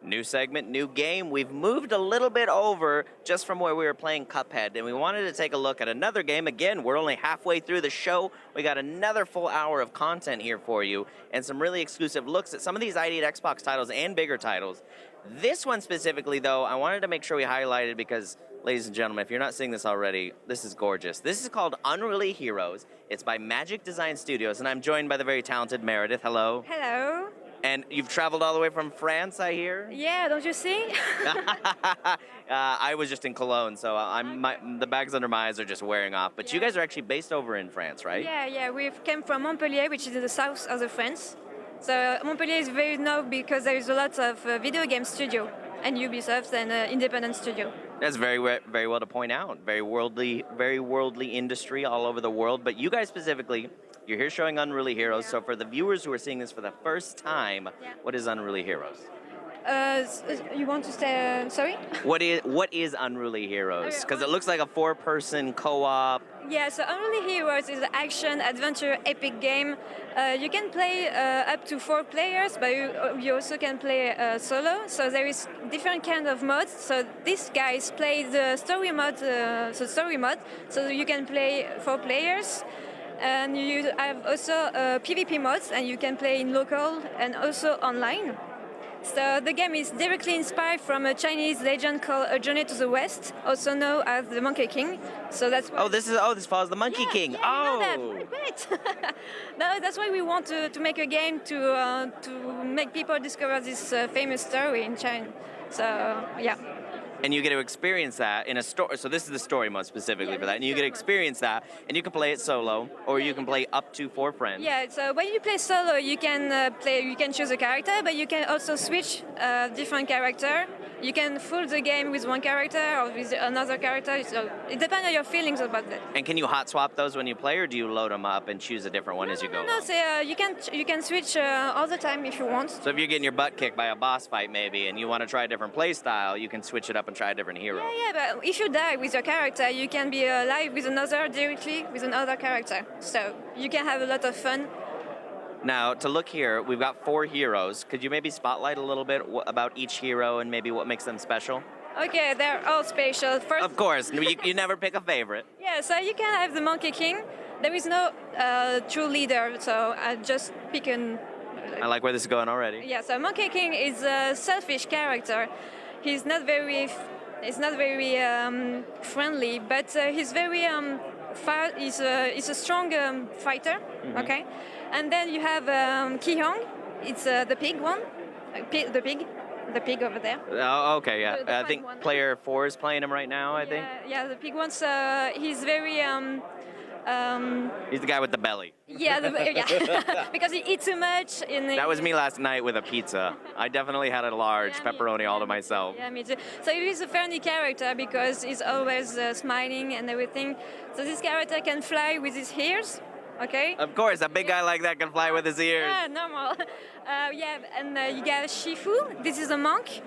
New segment, new game. We've moved a little bit over just from where we were playing Cuphead, and we wanted to take a look at another game. Again, we're only halfway through the show. We got another full hour of content here for you, and some really exclusive looks at some of these ID at Xbox titles and bigger titles. This one specifically, though, I wanted to make sure we highlighted because, ladies and gentlemen, if you're not seeing this already, this is gorgeous. This is called Unruly Heroes. It's by Magic Design Studios, and I'm joined by the very talented Meredith. Hello. Hello. And you've traveled all the way from France, I hear? Yeah, don't you see? I was just in Cologne, so the bags under my eyes are just wearing off. But you guys are actually based over in France, right? Yeah, we came from Montpellier, which is in the south of the France. So Montpellier is very known because there is a lot of video game studio and Ubisoft and independent studio. That's very well to point out. Very worldly industry all over the world. But you guys specifically, you're here showing Unruly Heroes. Yeah. So for the viewers who are seeing this for the first time, what is Unruly Heroes? You want to say, sorry? What is Unruly Heroes? Because it looks like a 4-person co-op. Yeah, so Unruly Heroes is an action, adventure, epic game. You can play up to 4 players, but you also can play solo. So there is different kind of modes. So these guys play the story mode, so you can play 4 players. And you have also PvP modes, and you can play in local and also online. So the game is directly inspired from a Chinese legend called A Journey to the West, also known as the Monkey King. So that's why. This follows the Monkey King. Yeah, you know that. Great. No, that's why we want to make a game to make people discover this famous story in China. So yeah. And you get to experience that in a story. So this is the story mode specifically for that. And you get to experience that, and you can play it solo, or you can play up to 4 friends. Yeah. So when you play solo, you can choose a character, but you can also switch different character. You can fool the game with one character or with another character. So it depends on your feelings about that. And can you hot swap those when you play, or do you load them up and choose a different one as you go? No. So you can switch all the time if you want. So if you're getting your butt kicked by a boss fight maybe, and you want to try a different play style, you can switch it up and try a different hero. Yeah, but if you die with your character, you can be alive with another directly with another character. So you can have a lot of fun. Now, to look here, we've got 4 heroes. Could you maybe spotlight a little bit about each hero and maybe what makes them special? Okay, they're all special. First, of course, you never pick a favorite. Yeah, so you can have the Monkey King. There is no true leader, so I just pick an... I like where this is going already. Yeah, so Monkey King is a selfish character. He's not very friendly, but he's very he's a strong fighter. Mm-hmm. Okay, and then you have Ki-Hong. It's the pig one, the pig over there. Oh, okay, yeah. The I think one. player 4 is playing him right now. I think. Yeah, the pig one. He's very. He's the guy with the belly. Yeah, because he eats too much. That was me last night with a pizza. I definitely had a large pepperoni all to myself. Yeah, me too. So he's a funny character because he's always smiling and everything. So this character can fly with his ears. Okay. Of course, a big guy like that can fly with his ears. Yeah, normal. And you got Shifu. This is a monk.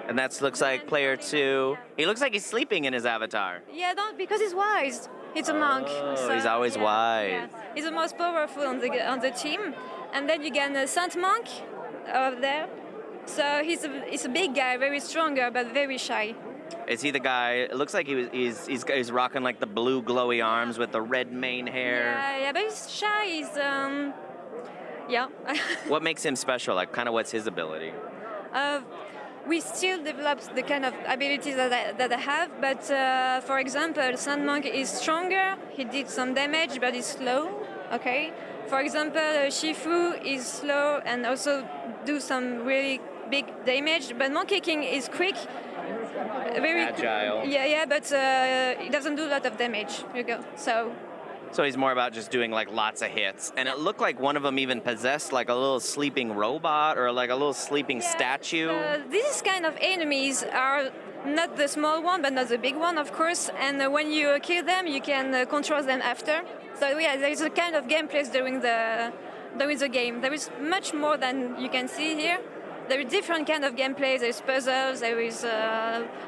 And that looks like player 2. He looks like he's sleeping in his avatar. Yeah, because he's wise. He's a monk. So he's always wise. Yeah. He's the most powerful on the team. And then you get a Saint Monk over there. So he's a big guy, very stronger, but very shy. Is he the guy? It looks like he's rocking like the blue glowy arms with the red mane hair. Yeah, but he's shy. He's yeah. What makes him special? Like, kind of what's his ability? We still develop the kind of abilities that I have, but for example, Sand Monk is stronger, he did some damage, but he's slow, okay? For example, Shifu is slow and also do some really big damage, but Monkey King is quick, very agile. Yeah, but he doesn't do a lot of damage, So he's more about just doing like lots of hits. And it looked like one of them even possessed like a little sleeping robot or like a little sleeping statue. These kind of enemies are not the small one, but not the big one, of course. And when you kill them, you can control them after. So yeah, there is a kind of gameplay during the game. There is much more than you can see here. There is different kind of gameplay. There is puzzles, there is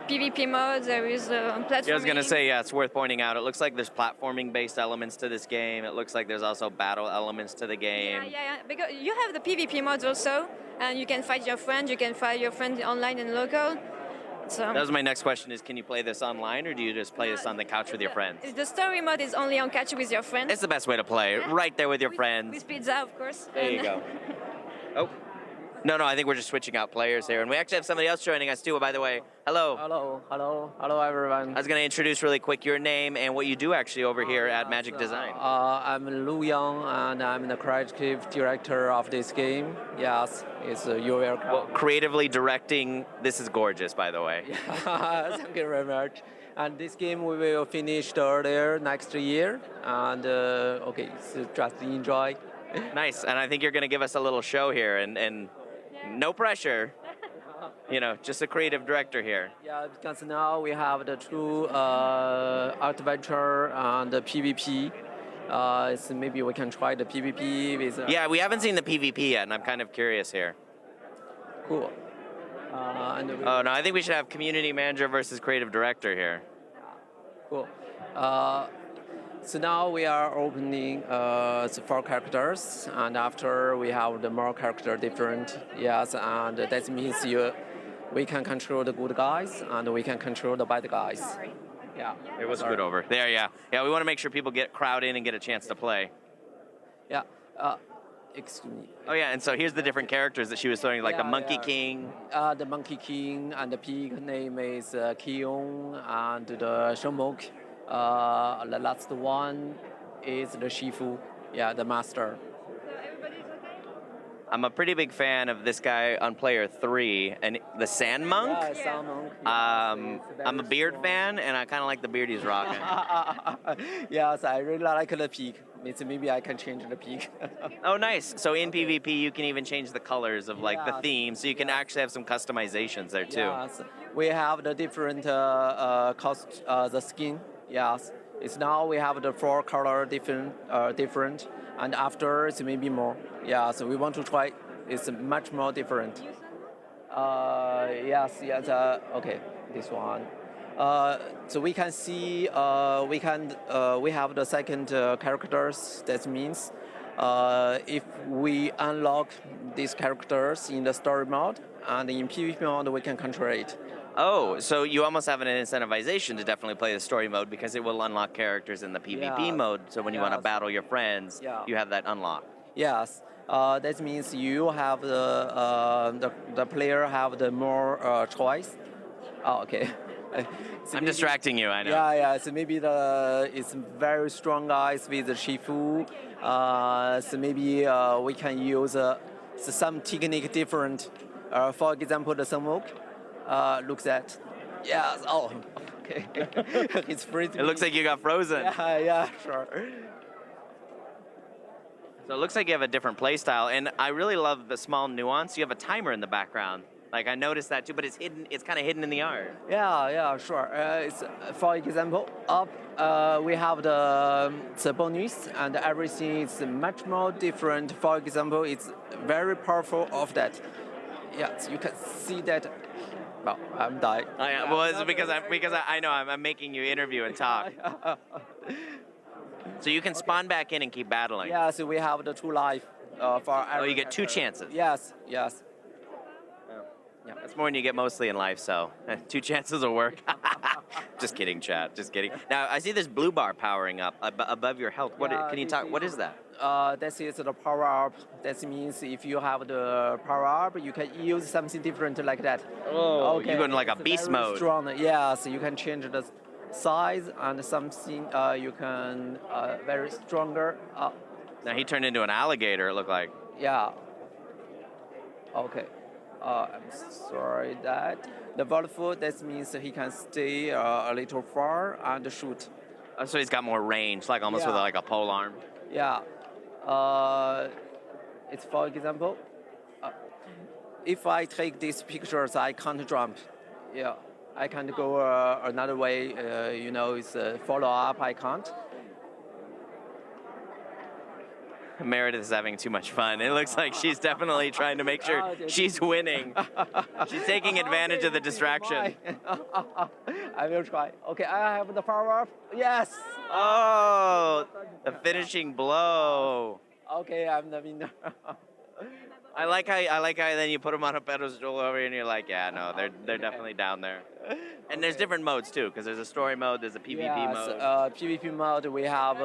PvP modes, there is platforming. Yeah, I was going to say, yeah, it's worth pointing out. It looks like there's platforming-based elements to this game. It looks like there's also battle elements to the game. Yeah. Because you have the PvP modes also. and you can fight your friend. You can fight your friend online and local. So That was my next question: is can you play this online, or do you just play this on the couch with your friends? the story mode is only on catch with your friends. It's the best way to play, right there with your friends. With pizza, of course. There you go. Oh. No, I think we're just switching out players here. And we actually have somebody else joining us too, by the way. Hello. Hello, everyone. I was going to introduce really quick your name and what you do actually over here at Magic Design. I'm Lu Yang, and I'm the creative director of this game. Yes, you're welcome. Well, creatively directing, this is gorgeous, by the way. Thank you very much. And this game we will finish earlier next year. And okay, so just enjoy. Nice, and I think you're going to give us a little show here, and no pressure. You know, just a creative director here. Yeah, because now we have the two adventure and the PvP. So maybe we can try the PvP with. Yeah, we haven't seen the PvP yet, and I'm kind of curious here. Cool. Oh no, I think we should have community manager versus creative director here. Cool. So now we are opening the 4 characters, and after we have the more character different. Yes, and that means we can control the good guys and we can control the bad guys. Yeah. It was good over there. Yeah. Yeah. We want to make sure people crowd in and get a chance to play. Yeah. Excuse me. Oh yeah, and so here's the different characters that she was showing, like the Monkey King. The Monkey King and the pig name is Kion, and the Shomok. The last one is the Shifu, the master. I'm a pretty big fan of this guy on player 3, and the Sand Monk. Yeah, Sand Monk. I'm a beard fan, and I kind of like the beard he's rocking. Yes, I really like the pig. Maybe I can change the pig. Oh, nice. So in PvP, you can even change the colors of like the theme, so you can actually have some customizations there too. Yes, we have the different the skin. Yes, it's now we have the 4 color different, and after it's maybe more. Yeah, so we want to try. It's much more different. Yes. Okay, this one. So we can see we have the second characters. That means if we unlock these characters in the story mode and in PvP mode, we can control it. Oh, so you almost have an incentivization to definitely play the story mode because it will unlock characters in the PvP mode. So when you want to battle your friends, you have that unlock. Yes, that means you have the player have the more choice. Oh, okay. So I'm distracting you, I know. Yeah. So maybe it's very strong guys with the Shifu. So maybe we can use some technique different. For example, the Smoke. Looks at. Yes. Oh, okay. It's freezing. It looks like you got frozen. Yeah, sure. So it looks like you have a different play style, and I really love the small nuance. You have a timer in the background. Like I noticed that too, but it's hidden. It's kind of hidden in the art. Yeah, sure. It's for example, up we have the bonus, and everything is much more different. For example, it's very powerful of that. Yes, you can see that. Well, I'm dying. Well, it's because I know I'm making you interview and talk. So you can spawn back in and keep battling. Yeah, so we have the 2 life for every. Oh, you get 2 chances. Yes. Yeah. That's more than you get mostly in life, so 2 chances will work. Just kidding, chat. Just kidding. Now I see this blue bar powering up above your health. Can you talk? What is that? That is the power up. That means if you have the power up, you can use something different like that. Oh, okay. You're going like a beast mode. Strong. Yeah, so you can change the size and something. You can very stronger. Now he turned into an alligator. It looked like. Yeah. Okay. I'm sorry that the Voltfoot, that means he can stay a little far and shoot. So he's got more range, like almost with like a pole arm. Yeah. It's for example, if I take these pictures, I can't jump. Yeah. I can't go another way. It's follow up. I can't. Meredith is having too much fun. It looks like she's definitely trying to make sure she's winning. She's taking advantage of the distraction. I will try. Okay, I have the power up. Yes. Oh, the finishing blow. Okay, I'm the winner. I like how then you put them on a pedestal over and you're like, yeah, no, they're definitely down there. And there's different modes too, because there's a story mode, there's a PvP mode. PvP mode we have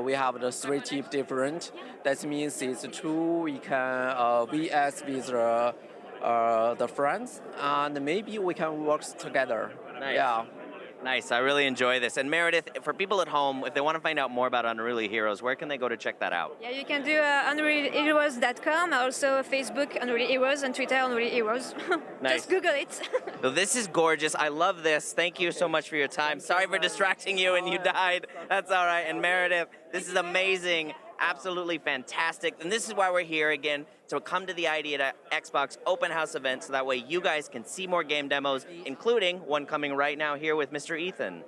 we have the three type different. That means it's two. We can VS with the friends, and maybe we can work together. Nice. Yeah. Nice. I really enjoy this. And Meredith, for people at home, if they want to find out more about Unruly Heroes, where can they go to check that out? Yeah, you can do unrulyheroes.com, also Facebook Unruly Heroes, and Twitter Unruly Heroes. Nice. Just Google it. So this is gorgeous. I love this. Thank you so much for your time. Sorry for distracting you and you died. That's all right. And Meredith, this is amazing. Absolutely fantastic. And this is why we're here again, to come to the Idea Xbox Open House event, so that way you guys can see more game demos, including one coming right now here with Mr. Ethan.